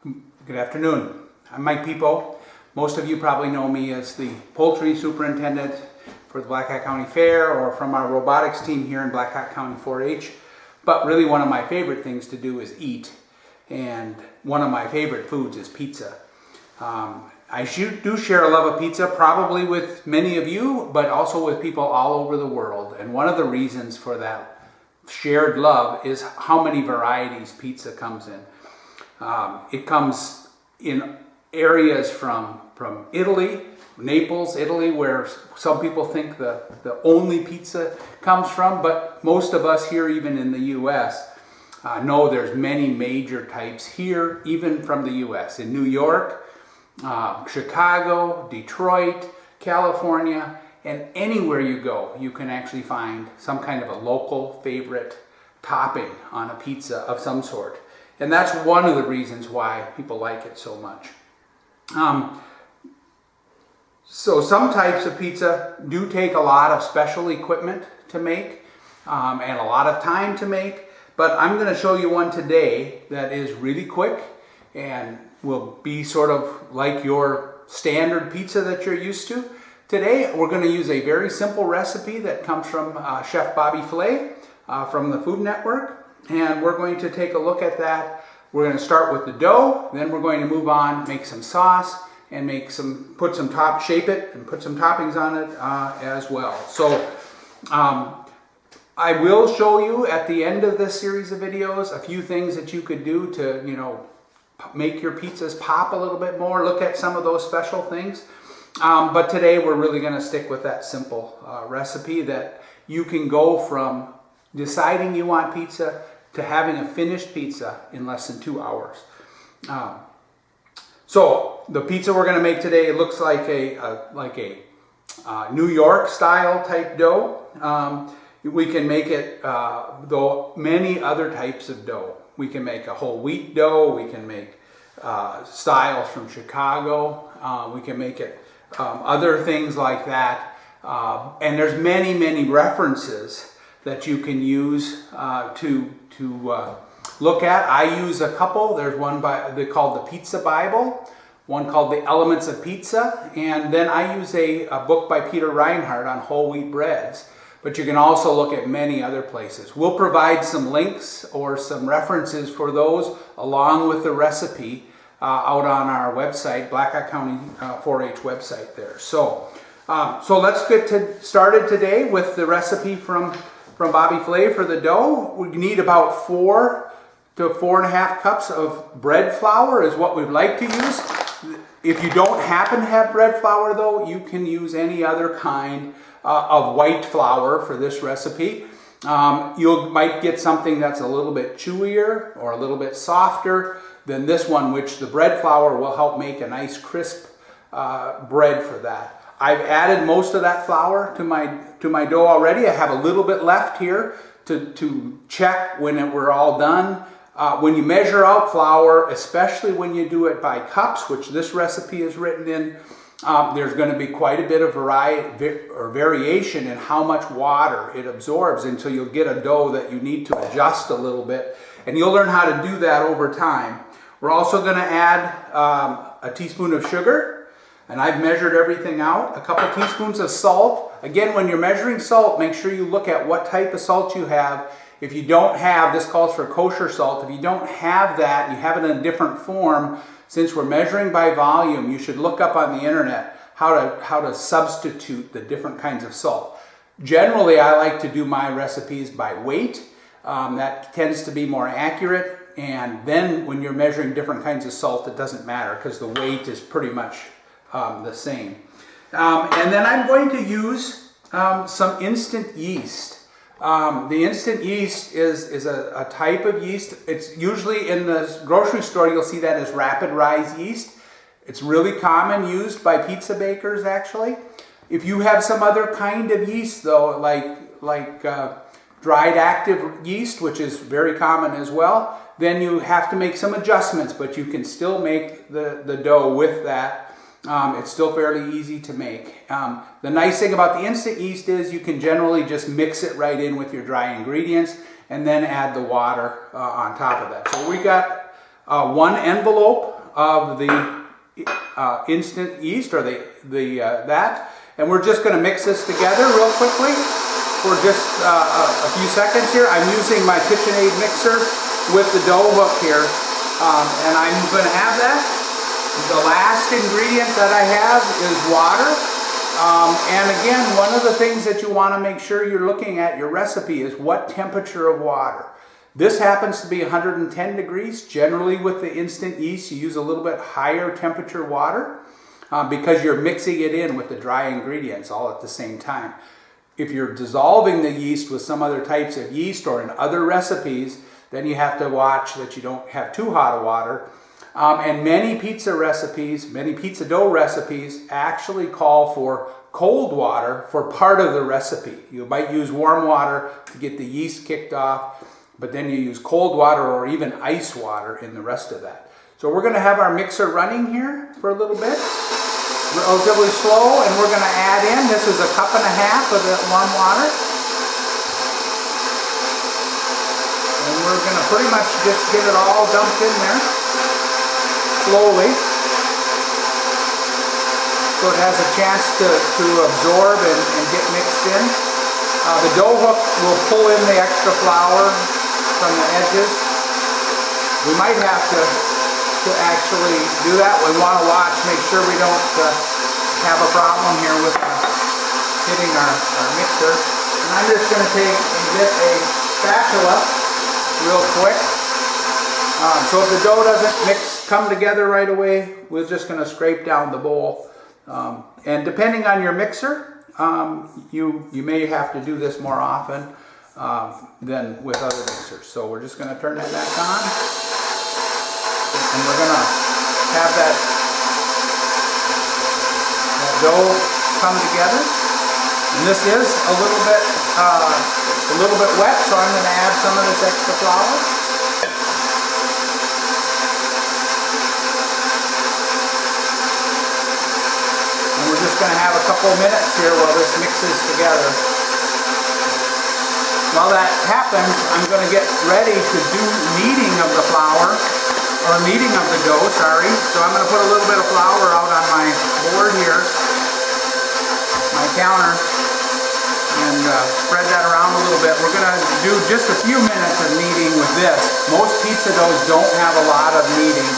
Good afternoon. I'm Mike People. Most of you probably know me as the poultry superintendent for the Black Hawk County Fair or from our robotics team here in Black Hawk County 4-H. But really one of my favorite things to do is eat. And one of my favorite foods is pizza. I do share a love of pizza, probably with many of you, but also with people all over the world. And one of the reasons for that shared love is how many varieties pizza comes in. It comes in areas from Italy, Naples, Italy, where some people think the only pizza comes from, but most of us here, even in the U.S., know there's many major types here, even from the U.S. In New York, Chicago, Detroit, California, and anywhere you go, you can actually find some kind of a local favorite topping on a pizza of some sort. And that's one of the reasons why people like it so much. So some types of pizza do take a lot of special equipment to make and a lot of time to make. But I'm going to show you one today that is really quick and will be sort of like your standard pizza that you're used to. Today we're going to use a very simple recipe that comes from Chef Bobby Flay from the Food Network. And we're going to take a look at that. We're going to start with the dough, then we're going to move on, make some sauce, and shape it and put some toppings on it as well. So I will show you at the end of this series of videos a few things that you could do to, make your pizzas pop a little bit more, look at some of those special things. But today we're really going to stick with that simple recipe that you can go from deciding you want pizza to having a finished pizza in less than 2 hours. So the pizza we're going to make today looks like a New York style type dough. We can make it though many other types of dough. We can make a whole wheat dough. We can make styles from Chicago. We can make it other things like that. And there's many references that you can use to look at. I use a couple. There's one called the Pizza Bible, one called The Elements of Pizza, and then I use a book by Peter Reinhardt on whole wheat breads. But you can also look at many other places. We'll provide some links or some references for those along with the recipe out on our website, Black Hawk County 4-H website there. So let's get started today with the recipe from Bobby Flay for the dough. We need about 4 to 4.5 cups of bread flour is what we'd like to use. If you don't happen to have bread flour though, you can use any other kind of white flour for this recipe. You might get something that's a little bit chewier or a little bit softer than this one, which the bread flour will help make a nice crisp bread for that. I've added most of that flour to my dough already. I have a little bit left here to check when we're all done. When you measure out flour, especially when you do it by cups, which this recipe is written in, there's going to be quite a bit of variation in how much water it absorbs until you'll get a dough that you need to adjust a little bit. And you'll learn how to do that over time. We're also going to add a teaspoon of sugar. And I've measured everything out. A couple teaspoons of salt. Again, when you're measuring salt, make sure you look at what type of salt you have. If you don't have, this calls for kosher salt. If you don't have that, you have it in a different form, since we're measuring by volume, you should look up on the internet how to substitute the different kinds of salt. Generally, I like to do my recipes by weight. That tends to be more accurate. And then when you're measuring different kinds of salt, it doesn't matter because the weight is pretty much the same. And then I'm going to use some instant yeast. The instant yeast is a type of yeast. It's usually in the grocery store, you'll see that as rapid rise yeast. It's really common, used by pizza bakers actually. If you have some other kind of yeast though, like dried active yeast, which is very common as well, then you have to make some adjustments, but you can still make the dough with that. It's still fairly easy to make. The nice thing about the instant yeast is you can generally just mix it right in with your dry ingredients and then add the water on top of that. So we got 1 envelope of the instant yeast, or that, and we're just going to mix this together real quickly for just a few seconds here. I'm using my KitchenAid mixer with the dough hook here, and I'm going to have that. The last ingredient that I have is water. And again, one of the things that you want to make sure you're looking at your recipe is what temperature of water. This happens to be 110 degrees. Generally with the instant yeast, you use a little bit higher temperature water because you're mixing it in with the dry ingredients all at the same time. If you're dissolving the yeast with some other types of yeast or in other recipes, then you have to watch that you don't have too hot of water. And many pizza recipes, many pizza dough recipes actually call for cold water for part of the recipe. You might use warm water to get the yeast kicked off, but then you use cold water or even ice water in the rest of that. So we're going to have our mixer running here for a little bit, relatively slow, and we're going to add in, this is 1.5 cups of that warm water. And we're going to pretty much just get it all dumped in there slowly, so it has a chance to absorb and get mixed in. The dough hook will pull in the extra flour from the edges. We might have to actually do that. We want to watch, make sure we don't have a problem here with hitting our mixer. And I'm just going to take and get a spatula real quick. So if the dough doesn't come together right away, we're just going to scrape down the bowl. And depending on your mixer, you may have to do this more often than with other mixers. So we're just going to turn that back on, and we're going to have that dough come together. And this is a little bit wet, so I'm going to add some of this extra flour. We're just going to have a couple of minutes here while this mixes together. While that happens, I'm going to get ready to do kneading of the flour, or kneading of the dough, sorry. So I'm going to put a little bit of flour out on my board here, my counter, and spread that around a little bit. We're going to do just a few minutes of kneading with this. Most pizza doughs don't have a lot of kneading,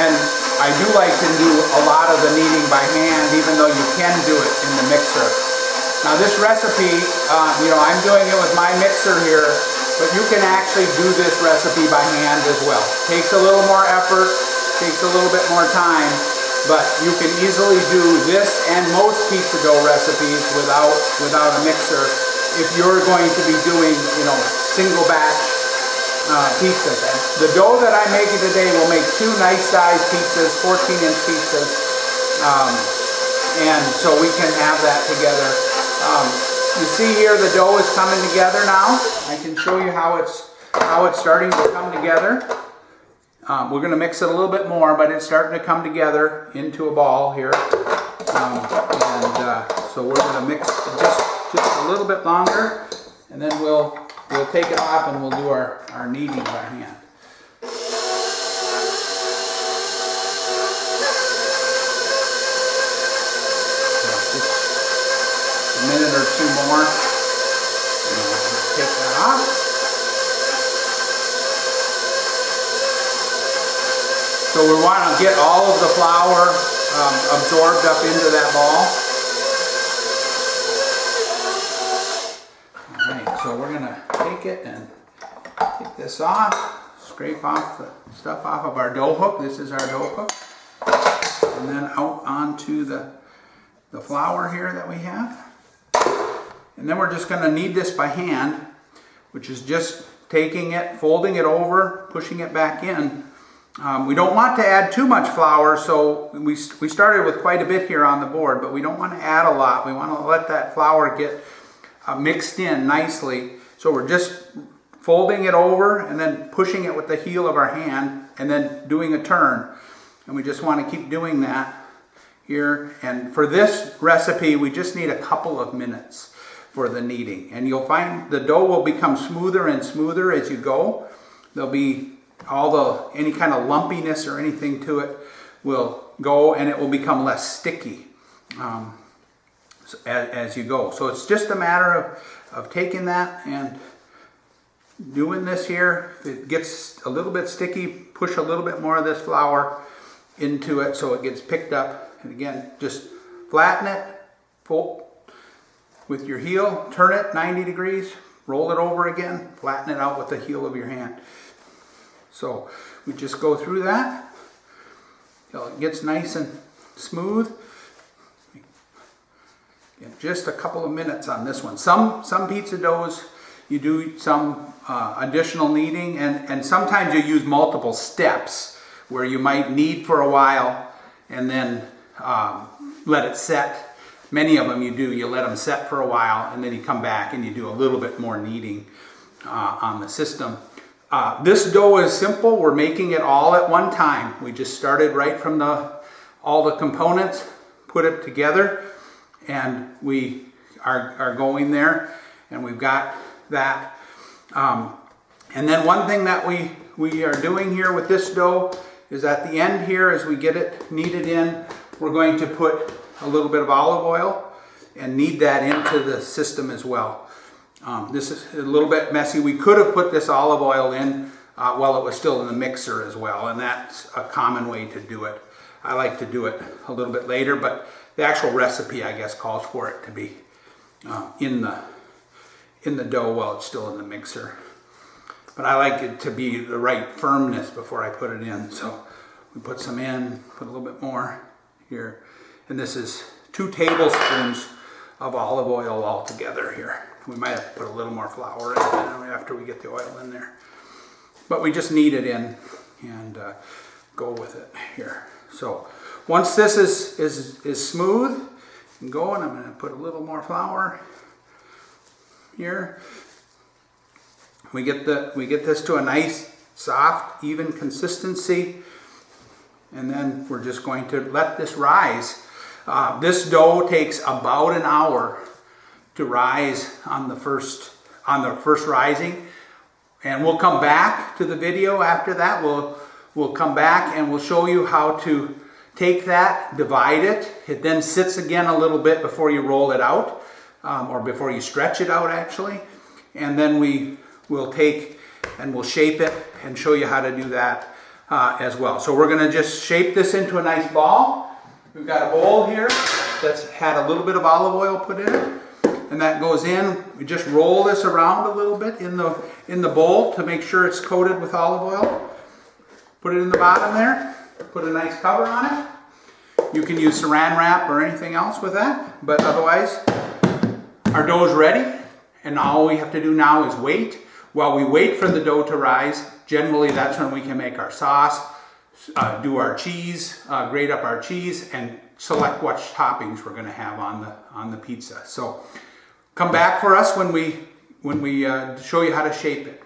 and I do like to do a lot of the kneading by hand, even though you can do it in the mixer. Now this recipe, I'm doing it with my mixer here, but you can actually do this recipe by hand as well. Takes a little more effort, takes a little bit more time, but you can easily do this and most pizza dough recipes without a mixer if you're going to be doing, single batch pizzas. And the dough that I'm making today will make 2 nice sized pizzas, 14-inch pizzas, and so we can have that together. You see here the dough is coming together now. I can show you how it's starting to come together. We're going to mix it a little bit more, but it's starting to come together into a ball here. So we're going to mix just a little bit longer, and then we'll take it off and we'll do our kneading by hand. A minute or 2 more. Take that off. So we want to get all of the flour absorbed up into that ball. Alright, so we're going to take it and take this off, scrape off the stuff off of our dough hook. This is our dough hook. And then out onto the flour here that we have. And then we're just going to knead this by hand, which is just taking it, folding it over, pushing it back in. We don't want to add too much flour, so we started with quite a bit here on the board, but we don't want to add a lot. We want to let that flour get mixed in nicely. So we're just folding it over and then pushing it with the heel of our hand and then doing a turn. And we just want to keep doing that here. And for this recipe, we just need a couple of minutes for the kneading. And you'll find the dough will become smoother and smoother as you go. There'll be any kind of lumpiness or anything to it will go, and it will become less sticky as you go. So it's just a matter of taking that and doing this here. If it gets a little bit sticky, push a little bit more of this flour into it so it gets picked up. And again, just flatten it, fold with your heel, turn it 90 degrees, roll it over again, flatten it out with the heel of your hand. So we just go through that till it gets nice and smooth. And just a couple of minutes on this one. Some pizza doughs, you do some additional kneading, and sometimes you use multiple steps where you might knead for a while and then let it set. Many of them you let them set for a while, and then you come back and you do a little bit more kneading on the system. This dough is simple. We're making it all at one time. We just started right from all the components, put it together, and we are going there, and we've got that. And then one thing that we are doing here with this dough is at the end here, as we get it kneaded in, we're going to put a little bit of olive oil and knead that into the system as well. This is a little bit messy. We could have put this olive oil in while it was still in the mixer as well, and that's a common way to do it. I like to do it a little bit later, but the actual recipe, I guess, calls for it to be in the dough while it's still in the mixer. But I like it to be the right firmness before I put it in. So we put some in, put a little bit more here. And this is 2 tablespoons of olive oil all together here. We might have to put a little more flour in after we get the oil in there. But we just knead it in and go with it here. So once this is smooth and going, I'm going to put a little more flour here. We get this to a nice, soft, even consistency, and then we're just going to let this rise. This dough takes about an hour to rise on the first rising, and we'll come back to the video after that. We'll come back and we'll show you how to take that, divide it. It then sits again a little bit before you roll it out, or before you stretch it out actually, and then we'll take and we'll shape it and show you how to do that as well. So we're going to just shape this into a nice ball. We've got a bowl here that's had a little bit of olive oil put in it, and that goes in. We just roll this around a little bit in the bowl to make sure it's coated with olive oil. Put it in the bottom there. Put a nice cover on it. You can use saran wrap or anything else with that, but otherwise our dough is ready, and all we have to do now is wait. While we wait for the dough to rise, generally that's when we can make our sauce, do our cheese, grate up our cheese, and select what toppings we're going to have on the pizza. So come back for us when we show you how to shape it.